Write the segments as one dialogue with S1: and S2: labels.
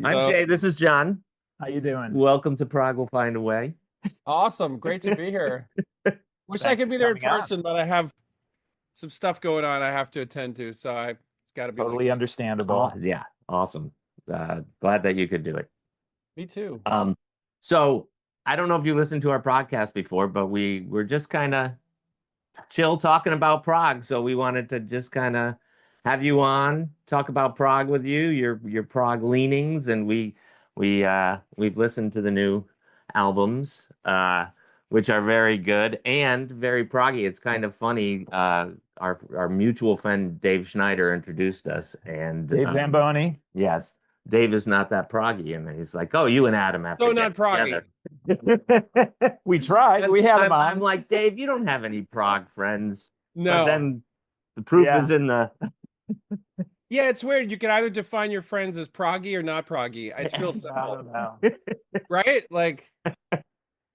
S1: I'm Jay. This is John.
S2: How you doing?
S1: Welcome to Prog Will Find a Way.
S3: Awesome. Great to be here. Wish I
S2: Thanks
S3: could
S2: for
S3: be there in
S2: coming on.
S3: person, but I have some stuff going on I have to attend to, so it's got to be
S2: Totally understandable.
S1: Yeah, awesome. Glad that you could do it.
S3: Me too.
S1: So I don't know if you listened to our podcast before, but we were just kind of chill talking about Prog. So we wanted to just kind of have you on, talk about Prog with you, your Prog leanings, and we've listened to the new albums, which are very good and very proggy. It's kind of funny. Our mutual friend Dave Schneider introduced us, and
S2: Dave Zamboni.
S1: yes, Dave is not that proggy, and he's like, "Oh, you and Adam have
S3: So
S1: to
S3: not
S1: get
S3: proggy.
S1: together."
S2: We tried. We had him on.
S1: I'm like, Dave, you don't have any prog friends. But
S3: No.
S1: then the proof
S2: Yeah.
S1: is in the.
S3: Yeah, it's weird. You can either define your friends as proggy or not proggy. It's real
S2: I
S3: simple,
S2: don't know.
S3: right? Like,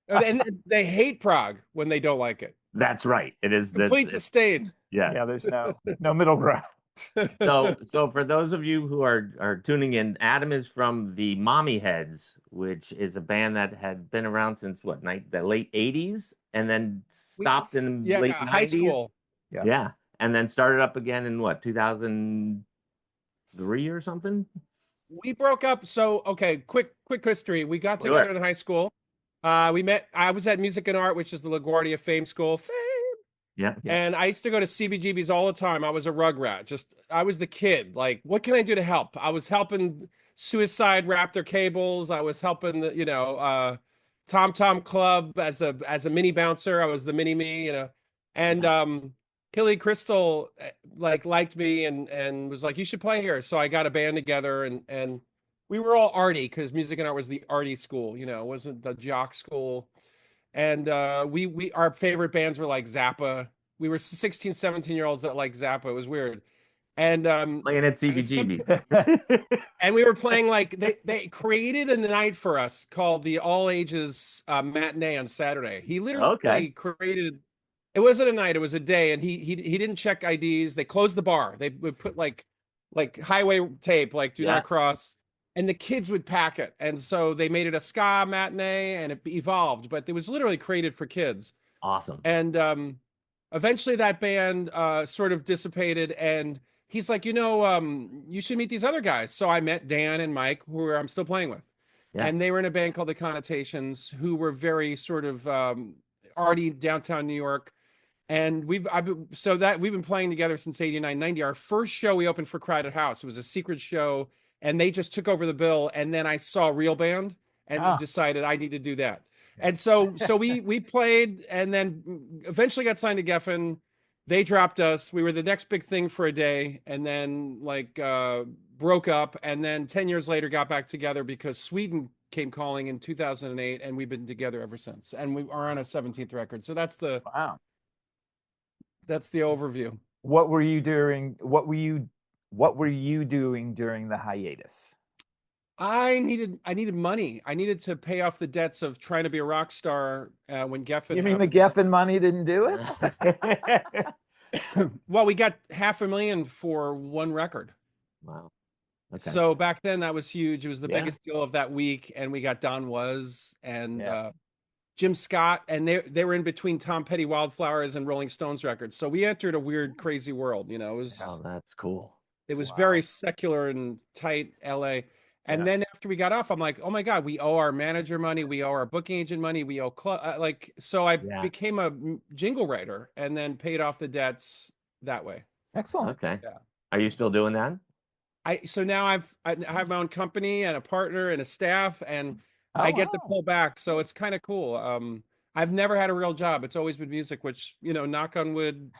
S3: and they hate Prague when they don't like it.
S1: That's right. It is.
S3: Complete
S1: That's
S3: disdain.
S1: yeah.
S2: Yeah, there's no middle ground.
S1: So for those of you who are tuning in, Adam is from the Mommyheads, which is a band that had been around since the late 80s and then stopped in
S3: Yeah,
S1: late
S3: high
S1: 90s.
S3: school.
S1: Yeah. And then started up again in 2003 or something?
S3: We broke up. So, okay, quick history. We got
S1: Sure.
S3: together in high school. We met. I was at Music and Art, which is the LaGuardia Fame School.
S1: Yeah.
S3: And I used to go to CBGBs all the time. I was a rugrat. I was the kid. Like, what can I do to help? I was helping Suicide wrap their cables. I was helping the, Tom Tom Club as a mini bouncer. I was the mini me. And Hilly Crystal liked me and was like, you should play here. So I got a band together and we were all arty because Music and Art was the arty school, it wasn't the jock school. And we our favorite bands were like Zappa. We were 16, 17-year-olds that liked Zappa. It was weird. And
S1: Playing at CBGB.
S3: and we were playing like they created a night for us called the All Ages Matinee on Saturday. He literally created. It wasn't a night; it was a day, and he didn't check IDs. They closed the bar. They would put like highway tape, like do not cross, and the kids would pack it. And so they made it a ska matinee, and it evolved. But it was literally created for kids.
S1: Awesome.
S3: And eventually, that band sort of dissipated, and he's like, you should meet these other guys. So I met Dan and Mike, who I'm still playing with.
S1: Yeah.
S3: And they were in a band called The Connotations, who were very sort of arty downtown New York. And we've been playing together since 89, 90. Our first show we opened for Crowded House. It was a secret show, and they just took over the bill. And then I saw Real Band and decided I need to do that. And so we played, and then eventually got signed to Geffen. They dropped us. We were the next big thing for a day, and then broke up. And then 10 years later, got back together because Sweden came calling in 2008, and we've been together ever since. And we are on a 17th record. So that's the overview.
S2: What were you doing? What were you doing during the hiatus?
S3: I needed money. I needed to pay off the debts of trying to be a rock star when Geffen.
S2: You mean the Geffen money didn't do it?
S3: Well, we got $500,000 for one record.
S1: Wow. Okay.
S3: So back then that was huge. It was the biggest deal of that week, and we got Don Was and Jim Scott, and they were in between Tom Petty Wildflowers and Rolling Stones records. So we entered a weird, crazy world. It was.
S1: Oh, that's cool.
S3: It was very secular and tight, LA. And then after we got off, I'm like, oh my God, we owe our manager money, we owe our booking agent money, we owe so I became a jingle writer and then paid off the debts that way.
S2: Excellent.
S1: Okay.
S3: Yeah.
S1: Are you still doing that?
S3: So now I have my own company and a partner and a staff, and I get to pull back. So it's kind of cool. I've never had a real job. It's always been music, which, knock on wood,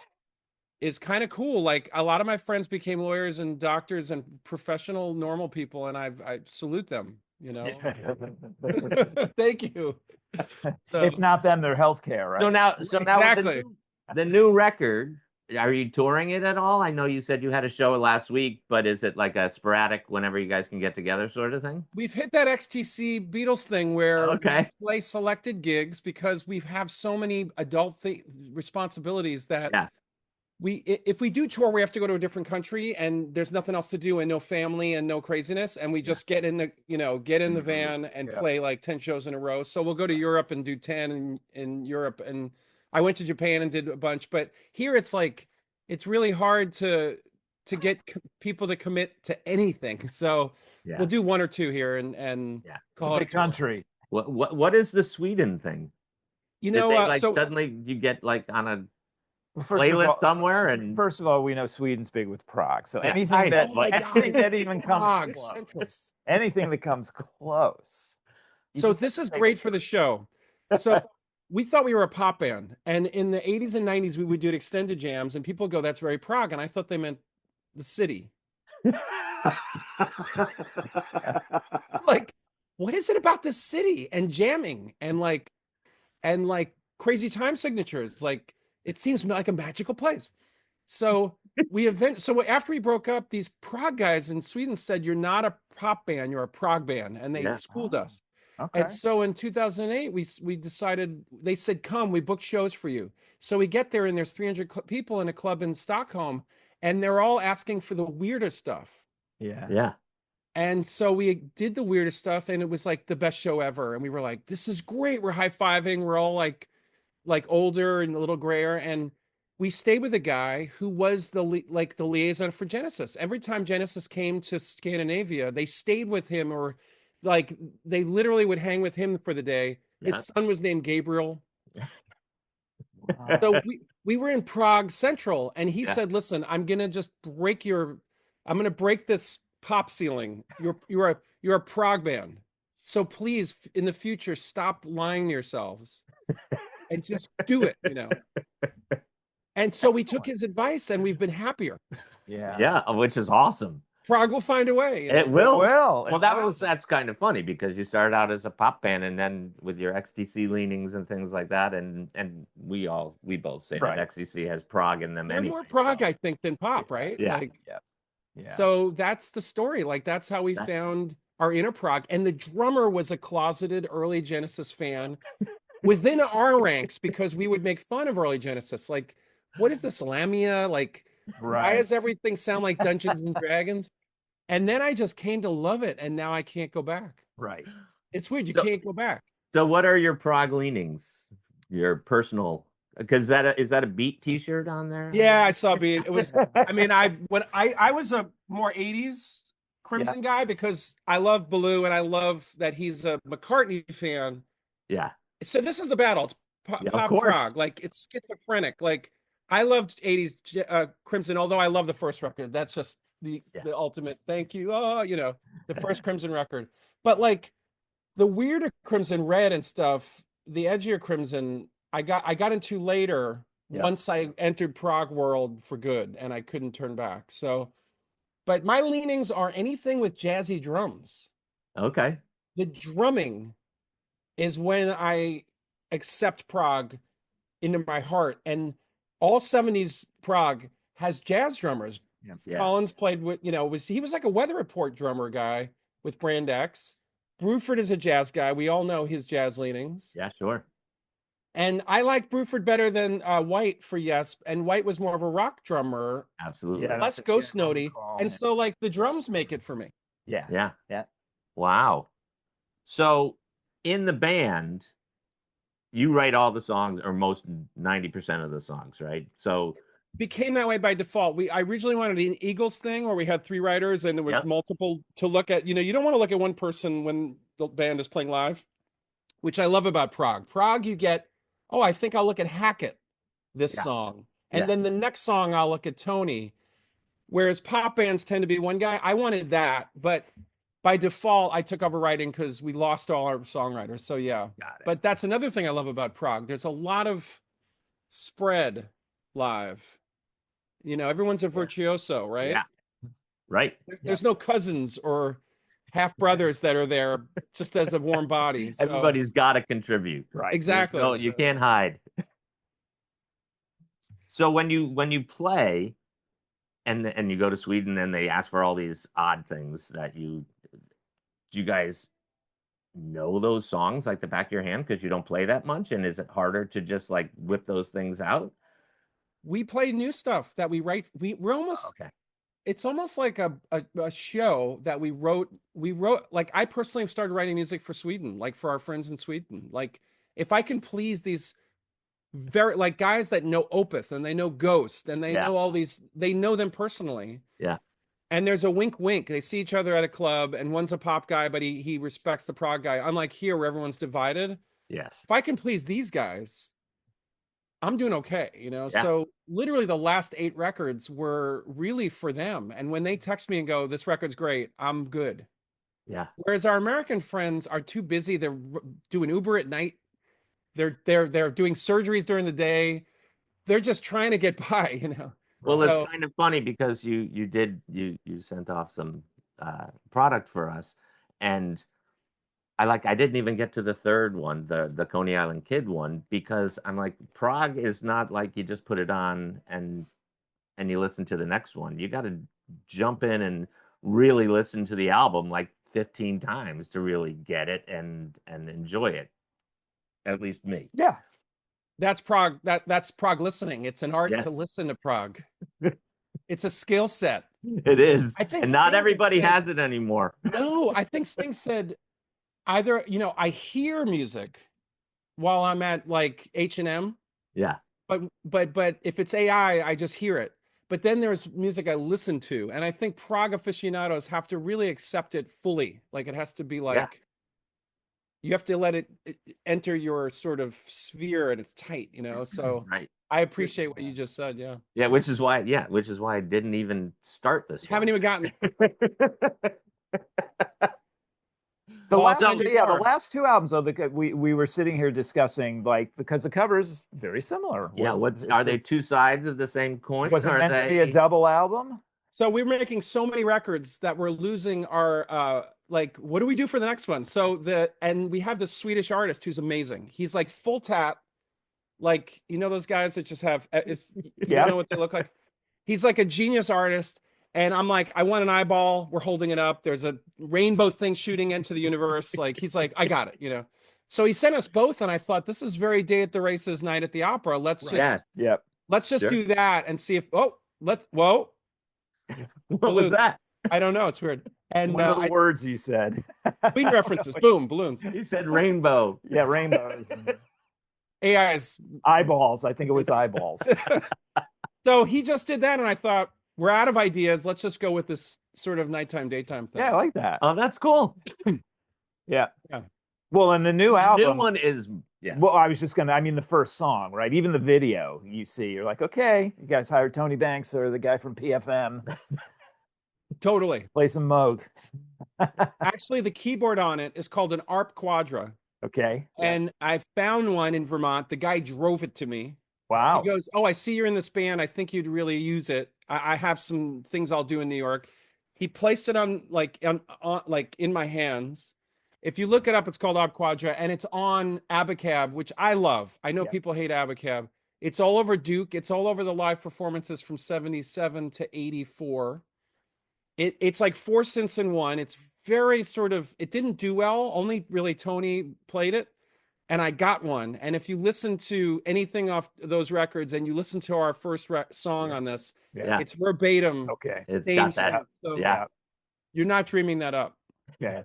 S3: is kind of cool. Like a lot of my friends became lawyers and doctors and professional, normal people, and I salute them. Thank you. So,
S2: if not them, they're healthcare, right?
S1: So now
S3: exactly.
S1: The new record. Are you touring it at all? I know you said you had a show last week, but is it like a sporadic whenever you guys can get together sort of thing?
S3: We've hit that XTC Beatles thing where we play selected gigs because we have so many adult responsibilities that if we do tour, we have to go to a different country and there's nothing else to do and no family and no craziness. And we just get in the, get in the van and play like 10 shows in a row. So we'll go to Europe and do 10 in Europe. And I went to Japan and did a bunch, but here it's like, it's really hard to get people to commit to anything. So we'll do one or two here and call it a
S2: country.
S1: What is the Sweden thing?
S3: You
S1: Did
S3: know,
S1: they, like
S3: so
S1: suddenly you get like on a
S2: First of
S1: playlist
S2: all-
S1: somewhere, and
S2: First of all, we know Sweden's big with Prog, so
S1: Yeah, I
S2: anything
S1: know.
S2: that
S1: Oh my
S2: anything
S1: God.
S2: that even comes
S3: Prog,
S2: close,
S3: Central.
S2: anything that comes close. you
S3: So
S2: just
S3: this
S2: have
S3: is
S2: to take
S3: great
S2: it.
S3: for the show. So we thought we were a pop band, and in the 80s and 90s we would do extended jams, and people go, "That's very Prog," and I thought they meant the city. Like, what is it about the city and jamming and like crazy time signatures? Like, it seems like a magical place. So so after we broke up, these Prog guys in Sweden said, "You're not a pop band, you're a Prog band," and they schooled us.
S2: Okay.
S3: And so in 2008, we decided, they said, "Come, we booked shows for you." So we get there and there's 300 people in a club in Stockholm, and they're all asking for the weirdest stuff.
S1: Yeah.
S3: And so we did the weirdest stuff, and it was like the best show ever. And we were like, "This is great." We're high-fiving. We're all like older and a little grayer. And we stayed with a guy who was the liaison for Genesis. Every time Genesis came to Scandinavia, they stayed with him, or like they literally would hang with him for the day. His son was named Gabriel.
S2: Wow.
S3: So we were in Prague Central, and he said, "Listen, I'm gonna break this pop ceiling. You're a Prague band. So please, in the future, stop lying to yourselves and just do it, And so we took his advice, and we've been happier.
S1: Yeah, which is awesome.
S3: Prague will find a way.
S1: It will.
S2: Well,
S1: That's kind of funny because you started out as a pop band, and then with your XTC leanings and things like that, and we both say that XTC has Prog in them
S3: They're
S1: anyway.
S3: more Prague, I think, than pop, right?
S1: Yeah.
S3: So that's the story. Like, that's how we found our inner Prague. And the drummer was a closeted early Genesis fan within our ranks, because we would make fun of early Genesis. Like, what is this, Lamia? Like, why does everything sound like Dungeons and Dragons? And then I just came to love it, and now I can't go back.
S2: Right.
S3: It's weird. You can't go back.
S1: So what are your Prog leanings? Your personal, because is that a Beat T-shirt on there?
S3: Yeah, I saw Beat. It was. I mean, I was a more 80s Crimson guy, because I love Baloo and I love that he's a McCartney fan.
S1: Yeah.
S3: So this is the battle. It's pop Prog. Like, it's schizophrenic. Like, I loved 80s Crimson, although I love the first record. That's just the ultimate thank you. Oh, the first Crimson record. But like the weirder Crimson Red and stuff, the edgier Crimson, I got into later once I entered Prog world for good, and I couldn't turn back. So, but my leanings are anything with jazzy drums.
S1: Okay.
S3: The drumming is when I accept Prog into my heart, and all 70s Prog has jazz drummers. Collins played with, he was like a Weather Report drummer guy with Brand X. Bruford is a jazz guy. We all know his jazz leanings.
S1: Yeah, sure.
S3: And I like Bruford better than White for Yes. And White was more of a rock drummer.
S1: Absolutely.
S3: Less ghost notey. And so like the drums make it for me.
S2: Yeah.
S1: Wow. So in the band, you write all the songs, or most 90% of the songs, right? So
S3: became that way by default. I originally wanted an Eagles thing where we had 3 writers and there was multiple to look at. You don't want to look at one person when the band is playing live, which I love about Prog. Prog, you get, I think I'll look at Hackett this song. And then the next song I'll look at Tony. Whereas pop bands tend to be one guy. I wanted that, but by default, I took over writing because we lost all our songwriters. So but that's another thing I love about Prog. There's a lot of spread live. Everyone's a virtuoso, right?
S1: Yeah. Right.
S3: There's no cousins or half brothers that are there just as a warm body. So.
S1: Everybody's got to contribute.
S2: Right.
S3: Exactly.
S1: You can't hide. So when you play and you go to Sweden and they ask for all these odd things that do you guys know those songs like the back of your hand because you don't play that much? And is it harder to just like whip those things out?
S3: we play new stuff that we write. We're almost,
S1: Okay.
S3: it's almost like a show that we wrote. Like, I personally have started writing music for Sweden, like for our friends in Sweden. Like, if I can please these very, like, guys that know Opeth and they know Ghost and they
S1: Yeah.
S3: know all these, they know them personally.
S1: Yeah.
S3: And there's a wink wink. They see each other at a club, and one's a pop guy, but he respects the prog guy. Unlike here where everyone's divided.
S1: Yes.
S3: If I can please these guys, I'm doing okay, you know?
S1: Yeah.
S3: So literally the last 8 records were really for them. And when they text me and go, this record's great, I'm good.
S1: Yeah.
S3: Whereas our American friends are too busy. They're doing Uber at night. They're doing surgeries during the day. They're just trying to get by, you know?
S1: Well,
S3: So,
S1: it's kind of funny because you sent off some product for us, and I didn't even get to the third one, the Coney Island Kid one, because I'm like, Prog is not like you just put it on and you listen to the next one. You got to jump in and really listen to the album like 15 times to really get it and enjoy it. At least me.
S2: Yeah.
S3: that's prog. That's prog listening. It's an art
S1: Yes.
S3: to listen to prog. It's a skill set.
S1: It is.
S3: I think
S1: And not
S3: Sting
S1: everybody
S3: said-
S1: has it anymore.
S3: No, I think Sting said either, you know, I hear music while I'm at like H&M,
S1: Yeah.
S3: but if it's AI, I just hear it. But then there's music I listen to, and I think prog aficionados have to really accept it fully. Like, it has to be like, you have to let it enter your sort of sphere, and it's tight, you know? So
S1: Right.
S3: I appreciate what you just said. Yeah.
S1: Yeah, which is why I didn't even start this
S3: Haven't even gotten,
S2: The
S3: Well,
S2: last,
S3: I'll send you
S2: yeah, the
S3: more.
S2: last 2 albums, though, we were sitting here discussing, like, because the covers very similar.
S1: Yeah, are they 2 sides of the same coin?
S2: Was it
S1: Are
S2: meant to be a
S1: they
S2: double album?
S3: So we're making so many records that we're losing our like, what do we do for the next one? So and we have this Swedish artist who's amazing. He's like full tap, like, you know, those guys that just have you
S2: Yeah.
S3: don't know what they look like. He's like a genius artist, and I'm like, I want an eyeball. We're holding it up. There's a rainbow thing shooting into the universe. Like, he's like, I got it, you know. So he sent us both, and I thought, this is very Day at the Races, Night at the Opera. Let's just
S1: Yes.
S2: Yep.
S1: Sure.
S3: do that and see if whoa.
S1: What was that?
S3: I don't know. It's weird. And
S2: One of the words you said.
S3: Queen references, boom, balloons.
S1: You said rainbow.
S2: Yeah, rainbows. And
S3: AI's.
S2: eyeballs. I think it was eyeballs.
S3: So he just did that, and I thought, we're out of ideas. Let's just go with this sort of nighttime, daytime thing.
S2: Yeah, I like that.
S1: Oh, that's cool.
S2: Yeah.
S3: Yeah.
S2: Well, and the new
S1: The
S2: album.
S1: new one is
S2: Well, I was just gonna. I mean, the first song, right? Even the video you see, you're like, okay, you guys hired Tony Banks or the guy from PFM,
S3: Totally.
S2: play some Moog.
S3: Actually, the keyboard on it is called an ARP Quadra,
S2: Okay.
S3: and I found one in Vermont. The guy drove it to me.
S2: Wow.
S3: He goes, "Oh, I see you're in this band. I think you'd really use it. I have some things I'll do in New York." He placed it on like in my hands. If you look it up, it's called Ob Quadra, and it's on Abacab, which I love. I know
S2: Yeah.
S3: people hate Abacab. It's all over Duke. It's all over the live performances from 77 to 84. It's like 4 synths in one. It's very sort of, it didn't do well. Only really Tony played it. And I got one. And if you listen to anything off those records and you listen to our first song on this,
S1: Yeah.
S3: it's verbatim.
S2: Okay.
S1: It's
S3: Same
S1: got that.
S3: stuff. So
S1: Yeah.
S3: you're not dreaming that up.
S2: Okay.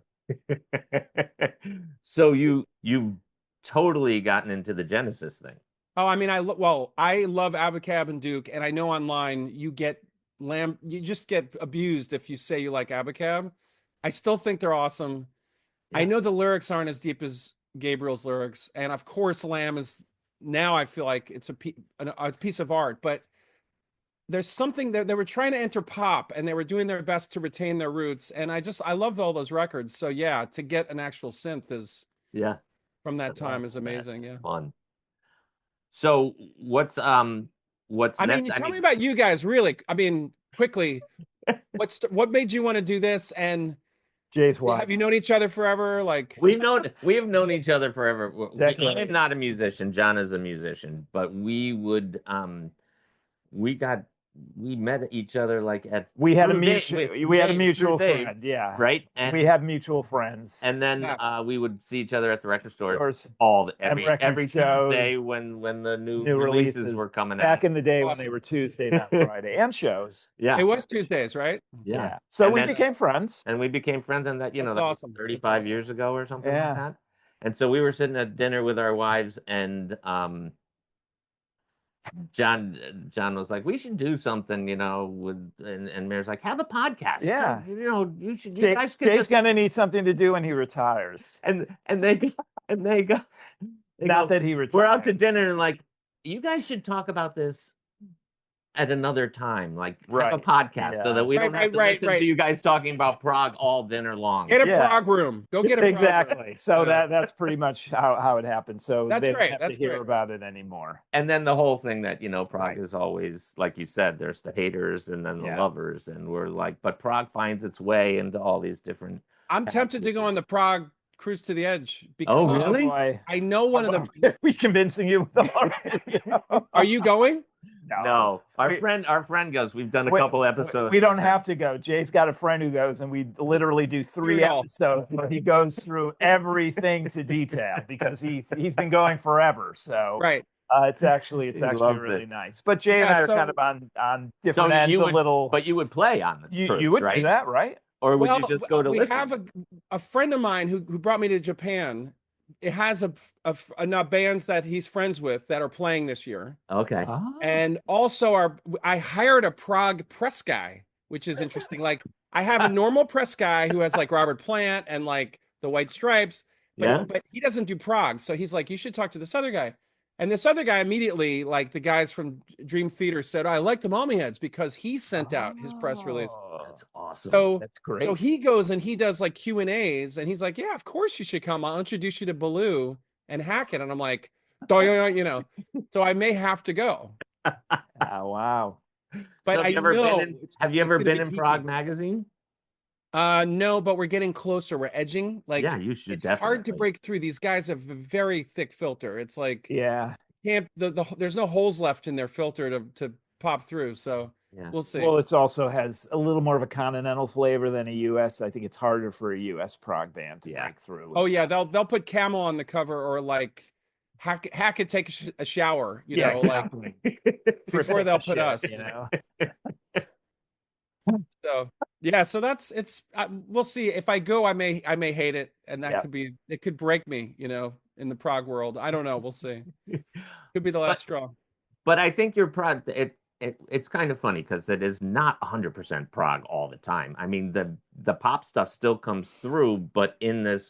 S1: So you've totally gotten into the Genesis thing.
S3: Oh, I mean, I love Abacab and Duke, and I know online you just get abused if you say you like Abacab. I still think they're awesome. I
S1: Yeah.
S3: know the lyrics aren't as deep as Gabriel's lyrics, and of course, Lamb is now. I feel like it's a piece of art, but there's something that they were trying to enter pop, and they were doing their best to retain their roots. And I love all those records. So yeah, to get an actual synth
S1: Yeah.
S3: from that
S1: That's
S3: time
S1: awesome.
S3: is amazing.
S1: That's
S3: Yeah.
S1: fun. So what's
S3: I
S1: next?
S3: mean, tell me about you guys, really. I mean, quickly, what made you want to do this? And
S2: Jay's wife.
S3: have you known each other forever? Like,
S1: we have known each other forever.
S2: Decades.
S1: I'm not a musician. John is a musician, but we got we met each other like at
S2: We had a
S1: through
S2: mutual
S1: Dave-
S2: we had a
S1: Dave-
S2: mutual
S1: through Dave,
S2: friend, yeah.
S1: right? And
S2: We have mutual friends.
S1: and then
S3: Yeah.
S1: we would see each other at the record store
S2: Stores
S1: every
S2: record shows,
S1: Tuesday when the new
S2: new
S1: releases were coming
S2: back
S1: out.
S2: in the day when they
S3: Awesome.
S2: were Tuesday, not Friday, and shows.
S1: Yeah,
S3: It was Tuesdays, right?
S1: yeah.
S2: So
S1: And
S2: we
S1: then-
S2: became friends.
S1: and we became friends, and that
S3: That's
S1: that was
S3: awesome. That's
S1: 35
S3: awesome.
S1: years ago or something
S2: Yeah.
S1: like that. And so we were sitting at dinner with our wives, and John was like, we should do something, with and Mayor's like, have a podcast.
S2: Yeah.
S1: You should. You guys could
S2: Jay's
S1: just,
S2: gonna need something to do when he retires.
S1: and they go,
S2: Not that he retires.
S1: we're out to dinner and like, you guys should talk about this at another time, like have a podcast so that we don't have to listen to you guys talking about Prog all dinner long.
S3: Get a Prog room. Go get a Prog room.
S2: Exactly. So that's pretty much how it happened. So
S3: That's
S2: they don't
S3: great.
S2: have
S3: That's
S2: to hear
S3: great.
S2: about it anymore.
S1: And then the whole thing that, Prog
S2: Right.
S1: is always, like you said, there's the haters and then the
S2: Yeah.
S1: lovers. And we're like, but Prog finds its way into all these different.
S3: I'm tempted to go on the Prog Cruise to the Edge.
S1: Oh,
S3: because
S1: really?
S2: Boy.
S3: I know one of the.
S2: we convincing you already.
S3: Are you going?
S1: No, our
S2: We-
S1: friend goes. We've done a
S2: Wait,
S1: couple episodes.
S2: We don't have to go. Jay's got a friend who goes, and we literally do 3
S3: it all.
S2: episodes where he goes through everything to detail because he's been going forever. So
S3: Right.
S2: it's actually
S1: loved
S2: really
S1: it.
S2: nice. But Jay and I are
S3: so-
S2: kind of on different ends.
S1: you
S2: a
S1: would,
S2: little,
S1: but you would play on the
S2: you
S1: cruise,
S2: would
S1: right?
S2: do that, right?
S1: Or would you just go to
S3: we
S1: listen?
S3: have a friend of mine who brought me to Japan. It has a bands that he's friends with that are playing this year.
S1: Okay.
S3: And also I hired a Prog press guy, which is interesting. Like I have a normal press guy who has like Robert Plant and like the White Stripes, but he doesn't do Prog. So he's like, you should talk to this other guy. And this other guy immediately, like the guys from Dream Theater said, I like the Mommyheads because he sent out his press release.
S1: That's awesome.
S3: So
S2: That's great.
S3: So he goes and he does like Q&As and he's like, yeah, of course you should come. I'll introduce you to Baloo and Hackett. And I'm like, so I may have to go.
S2: Oh, wow.
S3: But
S1: So
S3: I know
S1: have you ever been in
S3: geeky.
S1: Prog magazine?
S3: No, but we're getting closer. We're edging. Like
S1: Yeah, you should
S3: it's
S1: definitely.
S3: hard to break through. These guys have a very thick filter. It's like
S2: Yeah.
S3: there's no holes left in their filter to pop through. So
S1: Yeah.
S3: we'll see.
S2: Well, it's also has a little more of a continental flavor than a U.S. I think it's harder for a U.S. prog band to break through.
S3: Oh yeah, they'll put Camel on the cover or like Hackett take a shower, like
S2: exactly.
S3: before they'll put
S2: Shit,
S3: us. So yeah, so we'll see. If I go, I may hate it, and that it could break me, in the Prog world. I don't know. We'll see. Could be the last straw.
S1: But I think your Prog, it's kind of funny because it is not 100% Prog all the time. I mean, the pop stuff still comes through, but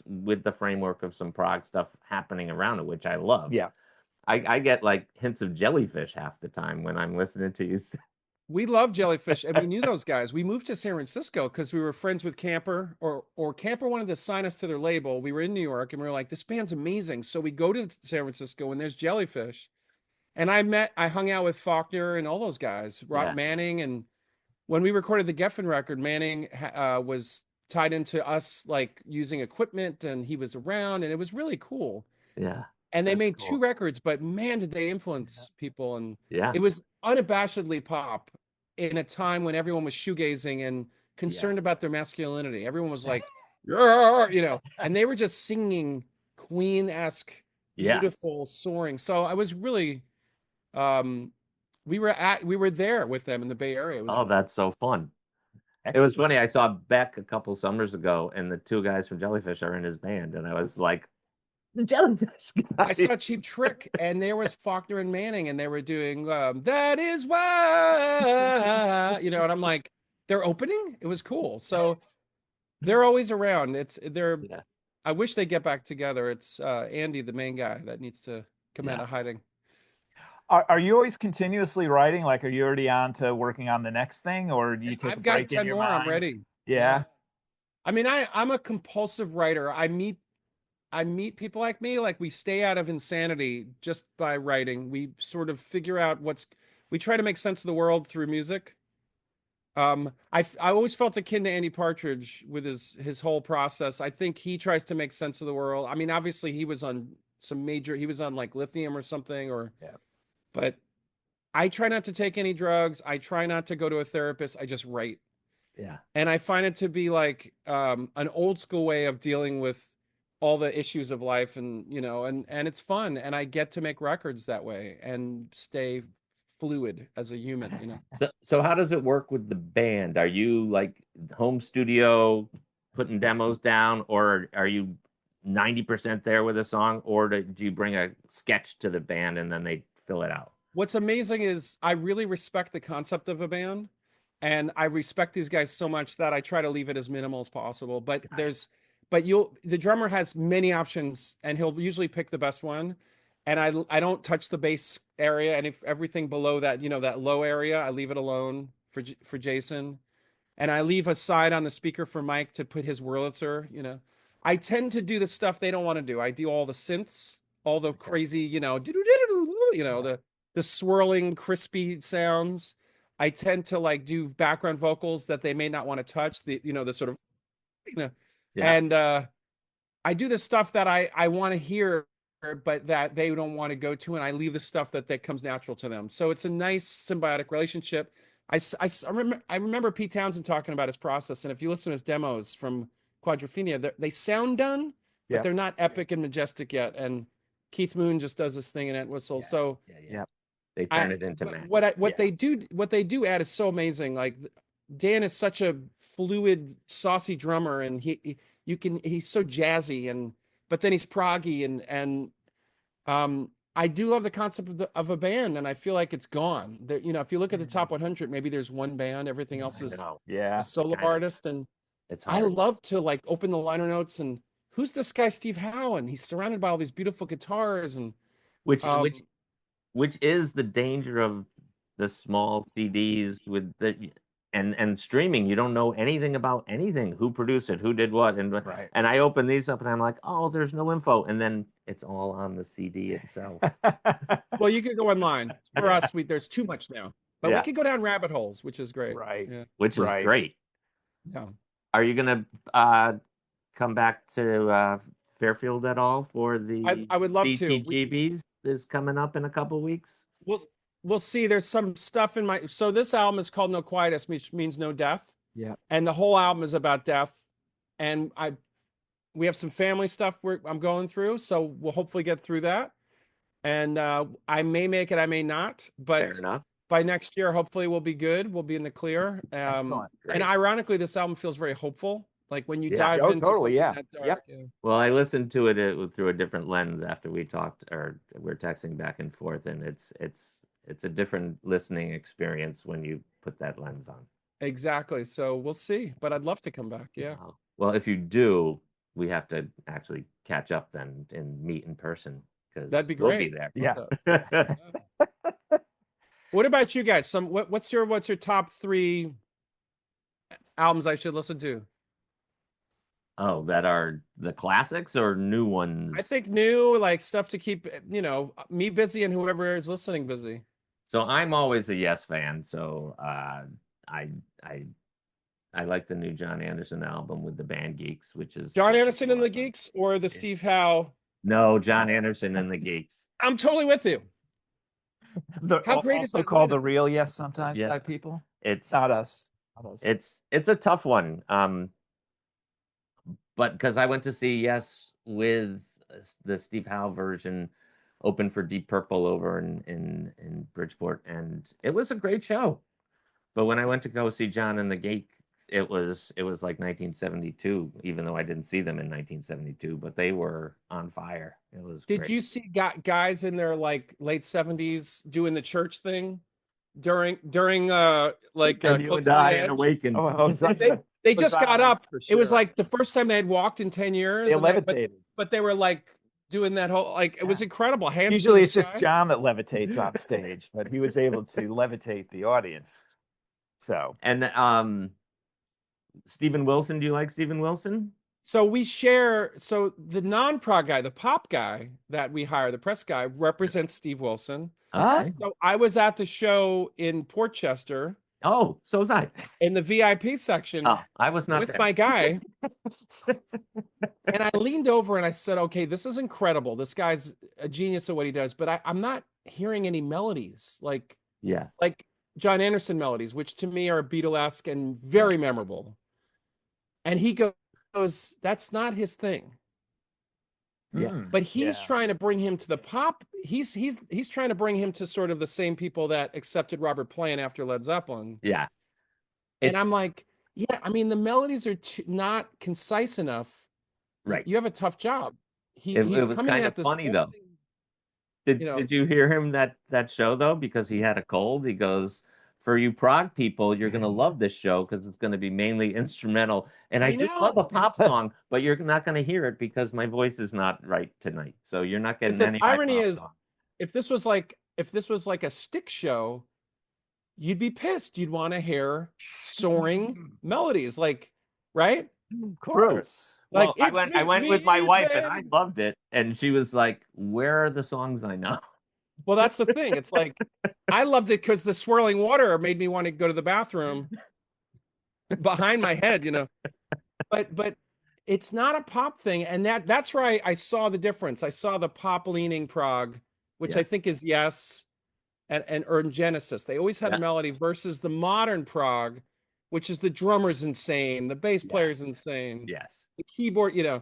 S1: with the framework of some Prog stuff happening around it, which I love.
S2: Yeah.
S1: I get like hints of Jellyfish half the time when I'm listening to you.
S3: We love Jellyfish, and we knew those guys. We moved to San Francisco because we were friends with Camper, or Camper wanted to sign us to their label. We were in New York, and we were like, "This band's amazing." So we go to San Francisco, and there's Jellyfish, and I hung out with Faulkner and all those guys, Rob Manning, and when we recorded the Geffen record, Manning was tied into us, like using equipment, and he was around, and it was really cool.
S1: Yeah.
S3: And they made 2 records, but man, did they influence people. And
S1: yeah,
S3: it was unabashedly pop in a time when everyone was shoegazing and concerned about their masculinity. Everyone was like, and they were just singing Queen-esque, beautiful soaring. So I was really, we were there with them in the Bay Area.
S1: That's so fun. It was funny. I saw Beck a couple summers ago, and the 2 guys from Jellyfish are in his band, and I was like, the Jellyfish guy.
S3: I saw Cheap Trick, and there was Faulkner and Manning, and they were doing That Is Why, and I'm like, they're opening? It was cool. So they're always around. I wish they get back together. It's Andy, the main guy, that needs to come out of hiding.
S2: Are you always continuously writing? Like, are you already on to working on the next thing, or do you take a break in your mind?
S3: I'm ready.
S2: Yeah.
S3: I mean, I'm a compulsive writer. I meet people like me, like we stay out of insanity just by writing. We sort of figure out we try to make sense of the world through music. I always felt akin to Andy Partridge with his whole process. I think he tries to make sense of the world. I mean, obviously he was on like Lithium or something, but I try not to take any drugs. I try not to go to a therapist. I just write.
S1: Yeah.
S3: And I find it to be like an old school way of dealing with all the issues of life, and and it's fun, and I get to make records that way and stay fluid as a human.
S1: So how does it work with the band? Are you like home studio putting demos down, or are you 90% there with a song, or do you bring a sketch to the band and then they fill it out?
S3: What's amazing is I really respect the concept of a band, and I respect these guys so much that I try to leave it as minimal as possible. But the drummer has many options, and he'll usually pick the best one. And I don't touch the bass area, and if everything below that, that low area, I leave it alone for Jason. And I leave a side on the speaker for Mike to put his Wurlitzer. I tend to do the stuff they don't want to do. I do all the synths, all the crazy, the swirling, crispy sounds. I tend to like do background vocals that they may not want to touch. The sort of,
S1: Yeah.
S3: and I do the stuff that I want to hear, but that they don't want to go to, and I leave the stuff that comes natural to them. So it's a nice symbiotic relationship. I remember Pete Townsend talking about his process, and if you listen to his demos from Quadrophenia, they sound done, but they're not epic and majestic yet. And Keith Moon just does this thing in Entwistle. So
S1: they turn it into magic.
S3: What they do add is so amazing. Like Dan is such a fluid, saucy drummer, and he's so jazzy, but then he's proggy, and I do love the concept of a band, and I feel like it's gone. If you look at the top 100, maybe there's one band, everything else is a solo artist, and I love to like open the liner notes and who's this guy Steve Howe, and he's surrounded by all these beautiful guitars, and
S1: which is the danger of the small CDs with and streaming. You don't know anything about anything, who produced it, who did what, and I open these up and I'm like, oh, there's no info, and then it's all on the CD itself.
S3: Well, you could go online. For us, there's too much now, but we could go down rabbit holes, which is great.
S1: Which is great.
S3: Yeah.
S1: Are you gonna come back to Fairfield at all for the
S3: I would love to.
S1: BTGBs is coming up in a couple weeks?
S3: We'll see. There's some stuff in so this album is called No Quietus, which means no death.
S2: Yeah. And
S3: the whole album is about death. And we have some family stuff I'm going through, so we'll hopefully get through that. And I may make it, I may not, but
S1: fair enough.
S3: By next year, hopefully we'll be good. We'll be in the clear. And ironically, this album feels very hopeful. Like when you dive into
S2: totally,
S3: that dark,
S1: Well, I listened to it through a different lens after we talked, or we're texting back and forth, and it's a different listening experience when you put that lens on.
S3: Exactly. So we'll see, but I'd love to come back. Yeah.
S1: Well, if you do, we have to actually catch up then and meet in person, because
S3: that'd be great.
S1: We'll be there.
S2: Yeah.
S3: What about you guys? What's your top 3 albums I should listen to?
S1: Oh, that are the classics or new ones?
S3: I think new, like stuff to keep me busy and whoever is listening busy.
S1: So I'm always a Yes fan. So I like the new John Anderson album with the Band Geeks, which is
S3: John Anderson and the Geeks, or the Steve Howe?
S1: No, John Anderson and the Geeks.
S3: I'm totally with you.
S2: How great is that? Called the real Yes sometimes by people.
S1: It's
S2: not us.
S1: It's a tough one. But because I went to see Yes with the Steve Howe version, open for Deep Purple over in Bridgeport, and it was a great show. But when I went to go see John and the Geek, it was like 1972, even though I didn't see them in 1972, but they were on fire. It was
S3: Did you see guys in their like late 70s doing the church thing during like
S1: You Die and Awaken?
S3: They just got up. Sure. It was like the first time they had walked in 10 years.
S2: They levitated.
S3: But they were like doing that whole, like, it was incredible. Hands
S2: Usually it's just John that levitates on stage, but he was able to levitate the audience. So.
S1: And Steven Wilson, do you like Steven Wilson?
S3: So we share, so the non-prog guy, the pop guy that we hire, the press guy, represents Steve Wilson.
S1: Okay.
S3: So I was at the show in Portchester.
S1: Oh, so was I.
S3: In the VIP section.
S1: Oh, I was not
S3: with
S1: there.
S3: My guy. And I leaned over and I said, okay, this is incredible. This guy's a genius at what he does, but I'm not hearing any melodies. Like,
S1: Yeah.
S3: like John Anderson melodies, which to me are Beatlesque and very memorable. And he goes, that's not his thing.
S1: Yeah.
S3: But he's
S2: Yeah.
S3: trying to bring him to the pop. He's trying to bring him to sort of the same people that accepted Robert Plant after Led Zeppelin.
S1: Yeah.
S3: And I'm like, yeah, I mean, the melodies are not concise enough.
S1: Right.
S3: You have a tough job.
S1: It
S3: He's
S1: was
S3: coming
S1: kind
S3: at
S1: of
S3: this
S1: funny
S3: whole
S1: though.
S3: thing,
S1: Did you hear him that show though? Because he had a cold. He goes, "For you prog people, you're gonna love this show because it's gonna be mainly instrumental. And I
S3: I
S1: do love a
S3: know.
S1: pop song, but you're not gonna hear it because my voice is not right tonight. So you're not
S3: But
S1: getting
S3: the
S1: any of my
S3: irony
S1: pop
S3: is,
S1: songs."
S3: if this was like a stick show, you'd be pissed. You'd want to hear soaring melodies, like, right?
S2: Of
S1: True.
S2: course.
S3: Like
S1: Well,
S3: it's
S1: I went with my
S3: me,
S1: wife and I
S3: babe.
S1: loved it. And she was like, "Where are the songs I know?"
S3: Well, that's the thing. It's like I loved it because the swirling water made me want to go to the bathroom behind my head, you know. But it's not a pop thing, and that's where I saw the difference. I saw the pop leaning prog, which
S1: Yeah.
S3: I think is Yes and or in Genesis. They always had
S1: Yeah.
S3: melody versus the modern prog, which is the drummer's insane, the bass
S1: Yeah.
S3: player's insane,
S1: Yes.
S3: the keyboard, you know.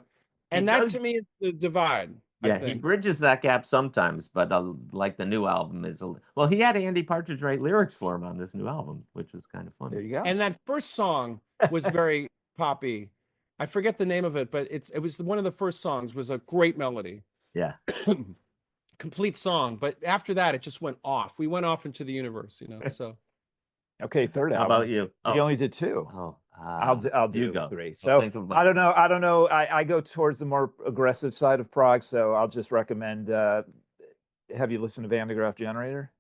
S1: He
S3: And that
S1: does.
S3: to me is the divide, I
S1: Yeah, he
S3: think.
S1: bridges that gap sometimes, but like the new album is well, he had Andy Partridge write lyrics for him on this new album, which was kind of
S2: There
S1: fun.
S2: you go.
S3: And that first song was very poppy. I forget the name of it, but it was one of the first songs, was a great melody.
S1: Yeah.
S3: Complete song. But after that, it just went off. We went off into the universe, you know. So
S2: Okay, third
S1: How
S2: album.
S1: about you?
S2: We only did two.
S1: Oh,
S2: I'll
S1: you
S2: do
S1: go.
S2: three.
S1: I'll
S2: So
S1: think of
S2: I don't know. I go towards the more aggressive side of prog, so I'll just recommend. Have you listened to Van de Graaff Generator?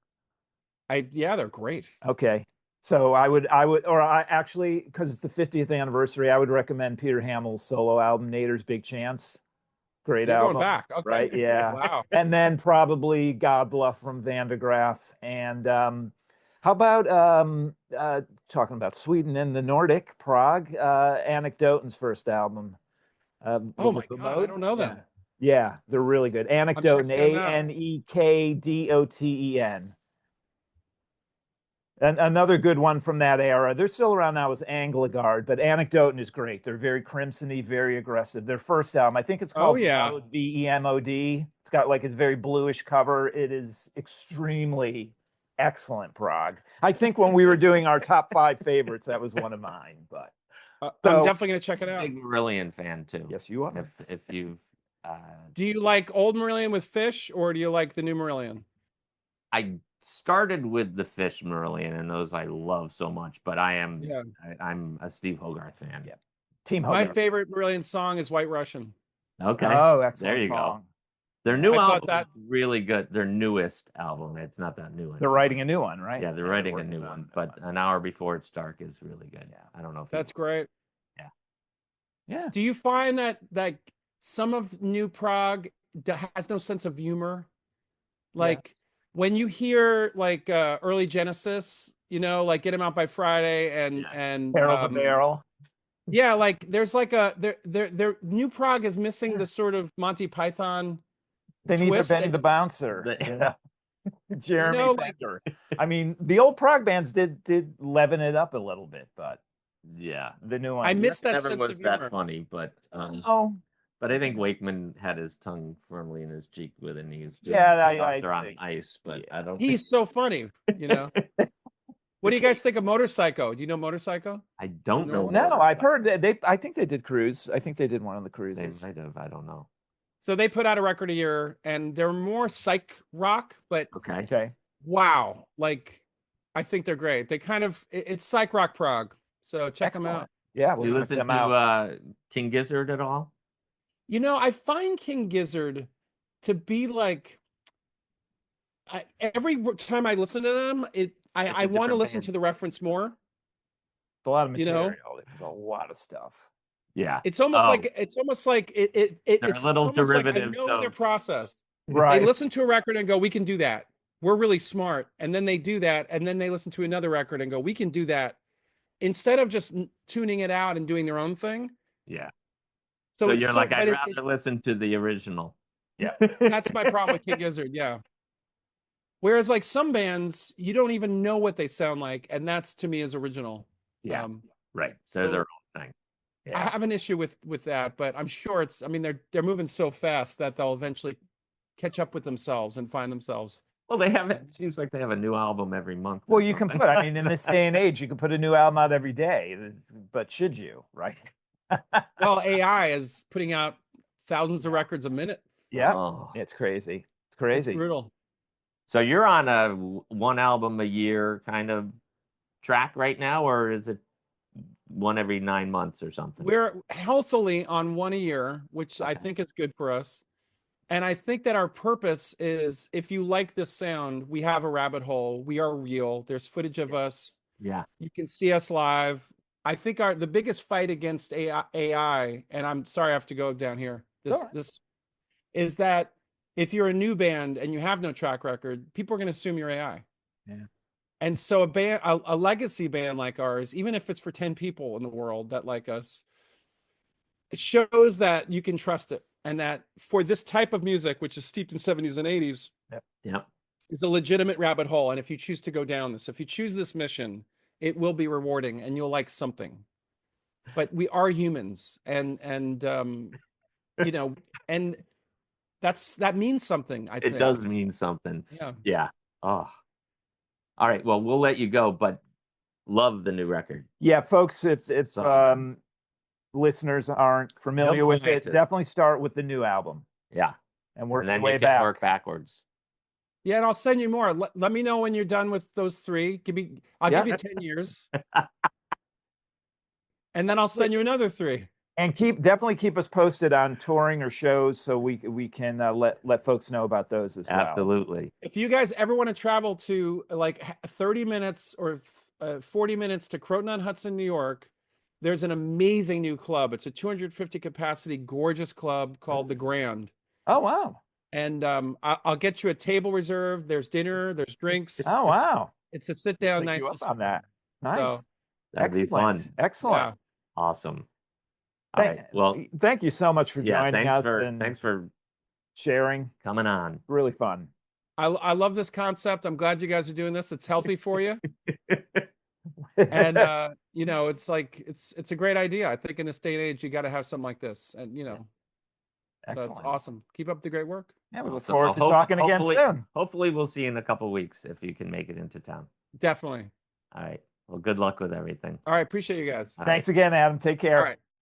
S3: yeah, they're great.
S2: Okay, so I actually, because it's the 50th anniversary, I would recommend Peter Hamill's solo album, Nader's Big Chance. Great
S3: You're
S2: album.
S3: going back. Okay.
S2: Right? Yeah.
S3: Wow.
S2: And then probably God Bluff from Van de Graaff. And how about talking about Sweden and the Nordic, Prague, Anecdoten's first album.
S3: Oh
S2: was
S3: my
S2: it the
S3: God, I
S2: Mode?
S3: don't know them.
S2: Yeah, they're really good. Anecdoten,
S3: checking them out.
S2: Anekdoten. And another good one from that era, they're still around now, is Anglagard, but Anecdoten is great. They're very crimsony, very aggressive. Their first album, I think it's called Vemod, Vemod. It's got like a very bluish cover. It is extremely excellent prog. I think when we were doing our top 5 favorites, that was one of mine. But
S3: I'm definitely gonna check it out.
S1: Big Marillion fan too.
S2: Yes, you are.
S1: If you've
S3: Do you like old Marillion with Fish, or do you like the new Marillion?
S1: I started with the Fish Marillion, and those I love so much, but I'm a Steve Hogarth fan.
S2: Yeah. Team
S3: My
S2: Hogarth.
S3: favorite Marillion song is White Russian.
S1: Okay.
S2: Oh, excellent.
S1: There you
S2: song.
S1: go. Their new
S3: I thought
S1: album
S3: that-
S1: is really good. Their newest album. It's not that new.
S2: They're writing a new one, right?
S1: Yeah, they're writing a new one, but An Hour Before It's Dark is really good.
S2: Yeah.
S1: I don't know if
S3: That's great.
S1: Yeah.
S2: Yeah.
S3: Do you find that some of new prog has no sense of humor? Like when you hear like early Genesis, you know, like Get 'Em Out by Friday and
S2: Barrel to Barrel.
S3: Yeah, like there's like their new prog is missing the sort of Monty Python.
S2: They need
S3: twist
S2: the Benny
S3: and
S2: the Bouncer.
S1: Yeah.
S2: Jeremy
S3: You know, like-
S2: Becker. I mean, the old prog bands did leaven it up a little bit, but
S1: Yeah.
S2: the new one.
S3: I miss that
S1: Never
S3: sense
S1: was
S3: of
S1: that
S3: humor.
S1: funny, but
S2: Oh,
S1: but I think Wakeman had his tongue firmly in his cheek with it, and he was doing
S2: Yeah,
S1: Arthur
S2: I
S1: on
S2: think-
S1: ice, but I don't
S3: He's so funny, you know. What do you guys think of Motorcycle? Do you know Motorcycle?
S1: I don't know.
S2: no, I've heard that I think they did Cruise. I think they did one of the
S1: They
S2: cruises.
S1: might have. I don't know.
S3: So they put out a record a year, and they're more psych rock, but
S1: Okay.
S2: Okay.
S3: wow, like I think they're great. They kind of it's psych rock prog. So check them
S2: Excellent.
S3: out.
S2: Yeah,
S1: You
S2: we'll check
S1: listen
S2: them
S1: to
S2: out.
S1: King Gizzard at all?
S3: You know, I find King Gizzard to be like every time I listen to them, I want to
S1: different
S3: listen
S1: band.
S3: to the reference more.
S2: It's a lot of
S3: you know,
S2: material. It's a lot of stuff.
S1: Yeah.
S3: It's almost
S1: Oh.
S3: like it's
S1: They're
S3: it's
S1: a little
S3: almost like I
S1: derivative,
S3: know
S1: so-
S3: their process.
S2: Right.
S3: They listen to a record and go, "We can do that. We're really smart." And then they do that, and then they listen to another record and go, "We can do that." Instead of just tuning it out and doing their own thing.
S1: Yeah.
S3: So,
S1: So
S3: it's
S1: you're like,
S3: but
S1: I'd rather listen to the original.
S2: Yeah.
S3: that's my problem with King Gizzard. Yeah. Whereas like some bands, you don't even know what they sound like, and that's to me is original.
S1: Yeah, right. They're their own thing.
S3: I have an issue with that, but I'm sure it's. I mean, they're moving so fast that they'll eventually catch up with themselves and find themselves.
S1: Well, they have it. Seems like they have a new album every month.
S2: Well, you can put. I mean, in this day and age, you can put a new album out every day. But should you? Right?
S3: Well, AI is putting out thousands of records a minute.
S2: Yeah, it's crazy. It's crazy.
S3: It's brutal.
S1: So you're on a one album a year kind of track right now, or is it one every 9 months or something?
S3: We're healthily on one a year, which I think is good for us. And I think that our purpose is, if you like this sound, we have a rabbit hole. We are real. There's footage of us.
S1: Yeah.
S3: You can see us live. I think the biggest fight against AI, and I'm sorry I have to go down here. This is that if you're a new band and you have no track record, people are going to assume you're AI.
S2: Yeah.
S3: And so a legacy band like ours, even if it's for 10 people in the world that like us, it shows that you can trust it. And that for this type of music, which is steeped in 70s and 80s, is a legitimate rabbit hole. And if you choose to go down this, if you choose this mission, it will be rewarding and you'll like something. But we are humans, and you know, and that means something. I think
S1: it does mean something.
S3: Yeah.
S1: Yeah. Oh. All right. Well, we'll let you go, but love the new record.
S2: Yeah, folks, if listeners aren't familiar with it, definitely start with the new album.
S1: Yeah.
S2: And work
S1: then
S2: way back.
S1: Work backwards.
S3: Yeah, and I'll send you more. Let me know when you're done with those 3. I'll give you 10 years. And then I'll send you another 3.
S2: And definitely keep us posted on touring or shows so we can let folks know about those as well.
S1: Absolutely.
S3: If you guys ever want to travel to like 30 minutes or 40 minutes to Croton-on-Hudson, New York, there's an amazing new club. It's a 250 capacity, gorgeous club called The Grand.
S2: Oh, wow.
S3: And I'll get you a table reserved. There's dinner, there's drinks.
S2: Oh, wow.
S3: It's a sit down, nice.
S2: On that. Nice.
S3: So,
S1: that'd be fun.
S2: Excellent.
S3: Yeah.
S1: Awesome. All right. Well,
S2: thank you so much for joining us.
S1: Thanks for
S2: sharing.
S1: Coming on.
S2: Really fun.
S3: I love this concept. I'm glad you guys are doing this. It's healthy for you. And you know, it's like it's a great idea. I think in this day and age, you got to have something like this. And you know, that's awesome. Keep up the great work.
S2: Yeah, we look forward to talking again soon.
S1: Hopefully, we'll see you in a couple of weeks if you can make it into town.
S3: Definitely.
S1: All right. Well, good luck with everything.
S3: All right. Appreciate you guys.
S2: Thanks again, Adam. Take care.
S3: All right.